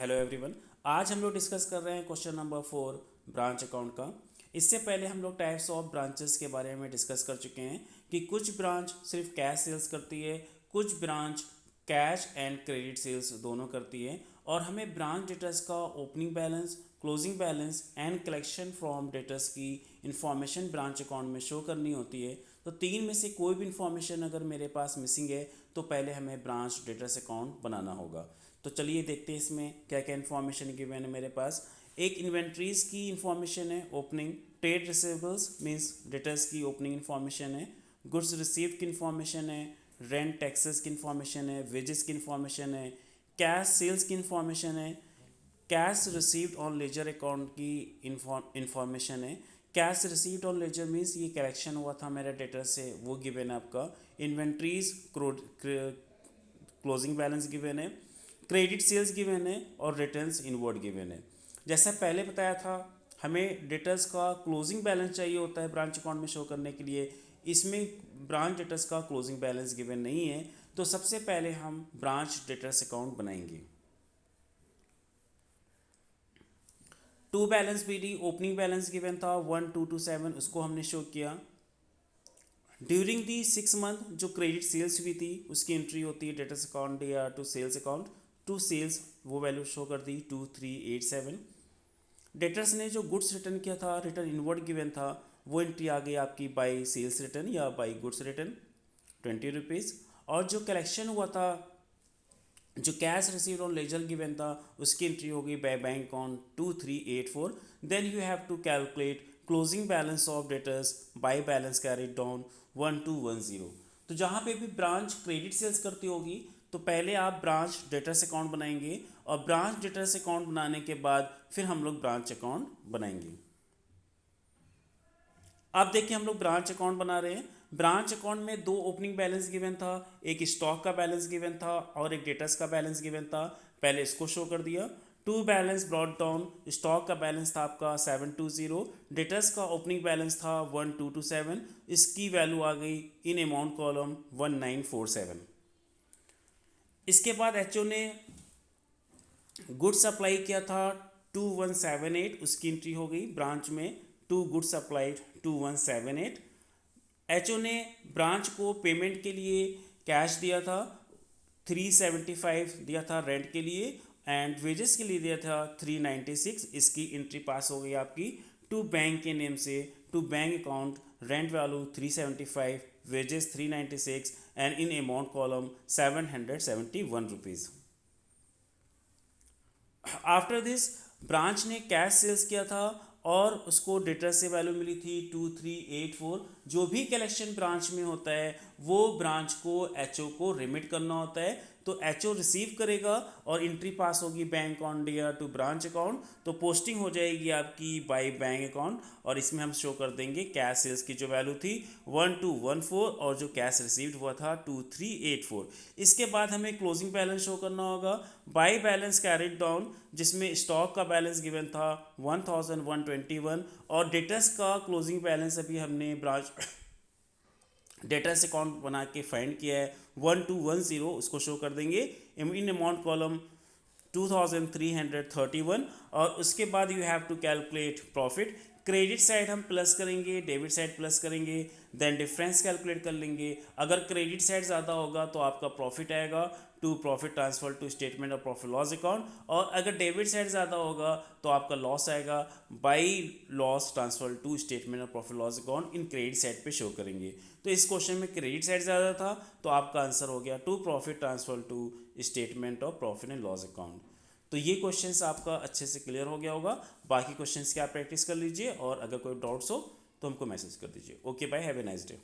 Hello everyone. आज हम लोग डिस्कस कर रहे हैं क्वेश्चन नंबर 4 ब्रांच अकाउंट का। इससे पहले हम लोग टाइप्स ऑफ ब्रांचेस के बारे में डिस्कस कर चुके हैं कि कुछ ब्रांच सिर्फ कैश सेल्स करती है, कुछ branch cash and credit sales दोनों करती है, और हमें ब्रांच डेटर्स का opening balance, closing balance and collection from debtors की इंफॉर्मेशन ब्रांच अकाउंट में शो करनी होती है। तो तीन में से कोई भी इंफॉर्मेशन अगर मेरे पास मिसिंग है तो पहले हमें ब्रांच डेटर्स अकाउंट बनाना होगा। तो चलिए देखते हैं इसमें क्या क्या इन्फॉर्मेशन गिवन है मेरे पास। एक इन्वेंट्रीज की इन्फॉर्मेशन है, opening. Trade receivables means debtors की ओपनिंग इन्फॉर्मेशन है। गुड्स रिसीव्ड की इन्फॉर्मेशन है। रेंट टैक्सेस की इन्फॉर्मेशन है। वेजेस की इन्फॉर्मेशन है। कैश सेल्स की इन्फॉर्मेशन है। Cash received on ledger account की इन्फॉर्मेशन है। Cash received on ledger means ये कलेक्शन हुआ था मेरे डेटर से, वो गिवन है आपका। इन्वेंट्रीज क्लोजिंग बैलेंस गिवन है। क्रेडिट सेल्स गिवन है और रिटर्न्स इनवर्ड गिवन है। जैसा पहले बताया था, हमें डेटर्स का क्लोजिंग बैलेंस चाहिए होता है ब्रांच अकाउंट में शो करने के लिए। इसमें ब्रांच डेटर्स का क्लोजिंग बैलेंस गिवन नहीं है, तो सबसे पहले हम ब्रांच डेटर्स अकाउंट बनाएंगे। To balance BD, opening balance given था 1227, उसको हमने शो किया। ड्यूरिंग दी 6 मंथ जो क्रेडिट सेल्स हुई थी उसकी एंट्री होती है डेटर्स अकाउंट या to sales account. To sales वो वैल्यू शो कर दी 2387। डेटर्स ने जो गुड्स रिटर्न किया था, रिटर्न इनवर्ड गिवन था, वो एंट्री आ गई आपकी बाई सेल्स रिटर्न या बाई गुड्स रिटर्न 20 रुपीज़। और जो कलेक्शन हुआ था, जो cash received on ledger given था, उसकी एंट्री हो गई by bank on 2384। Then you have to calculate closing balance of debtors by balance carried down 1210। तो जहाँ पे भी ब्रांच क्रेडिट सेल्स करती होगी तो पहले आप ब्रांच डेटर्स अकाउंट बनाएंगे, और ब्रांच डेटर्स अकाउंट बनाने के बाद फिर हम लोग ब्रांच अकाउंट बनाएंगे। अब देखिए हम लोग ब्रांच अकाउंट बना रहे हैं। ब्रांच अकाउंट में दो ओपनिंग बैलेंस गिवन था, एक स्टॉक का बैलेंस गिवन था और एक डेटर्स का बैलेंस गिवन था। पहले इसको शो कर दिया। To balance brought down, stock का बैलेंस था आपका 720, डेटर्स का ओपनिंग बैलेंस था 1227, इसकी वैल्यू आ गई इन अमाउंट कॉलम 1947। इसके बाद एचओ ने गुड्स सप्लाई किया था 2178, उसकी एंट्री हो गई ब्रांच में टू गुड्स सप्लाइड 2178। एचओ ने ब्रांच को पेमेंट के लिए कैश दिया था 375 दिया था रेंट के लिए, एंड वेजेस के लिए दिया था 396। इसकी एंट्री पास हो गई आपकी टू बैंक के नेम से, to bank account, rent value 375, wages 396 and in amount column 771 rupees. After this branch ने कैश सेल्स किया था और उसको डेटर से वैल्यू मिली थी 2384। जो भी कलेक्शन ब्रांच में होता है वो ब्रांच को एचओ को रिमिट करना होता है, तो एचओ रिसीव करेगा और एंट्री पास होगी bank on dear to branch account. तो पोस्टिंग हो जाएगी आपकी बाय बैंक अकाउंट, और इसमें हम शो कर देंगे कैश सेल्स की जो वैल्यू थी 1214 और जो कैश रिसीव्ड हुआ था 2384। इसके बाद हमें क्लोजिंग बैलेंस शो करना होगा बाय बैलेंस कैरिड डाउन, जिसमें स्टॉक का बैलेंस गिवन था 1121 और डेटर्स का क्लोजिंग बैलेंस अभी हमने ब्रांच डेटर्स अकाउंट बना के फाइंड किया है 1210, उसको शो कर देंगे इन अमाउंट कॉलम 2331। और उसके बाद you have to calculate profit. Credit side हम प्लस करेंगे, डेबिट साइड प्लस करेंगे, देन डिफरेंस कैलकुलेट कर लेंगे। अगर क्रेडिट साइड ज़्यादा होगा तो आपका प्रॉफिट आएगा to profit transfer to statement of profit loss account, और अगर डेबिट साइड ज़्यादा होगा तो आपका लॉस आएगा by loss transfer to statement of profit loss account in credit side पे शो करेंगे। तो इस क्वेश्चन में क्रेडिट साइड ज़्यादा था तो आपका आंसर हो गया to profit transfer to statement of profit and loss account. तो ये क्वेश्चंस आपका अच्छे से क्लियर हो गया होगा। बाकी क्वेश्चंस की आप प्रैक्टिस कर लीजिए, और अगर कोई डाउट्स हो तो हमको मैसेज कर दीजिए। Okay bye, have a nice day.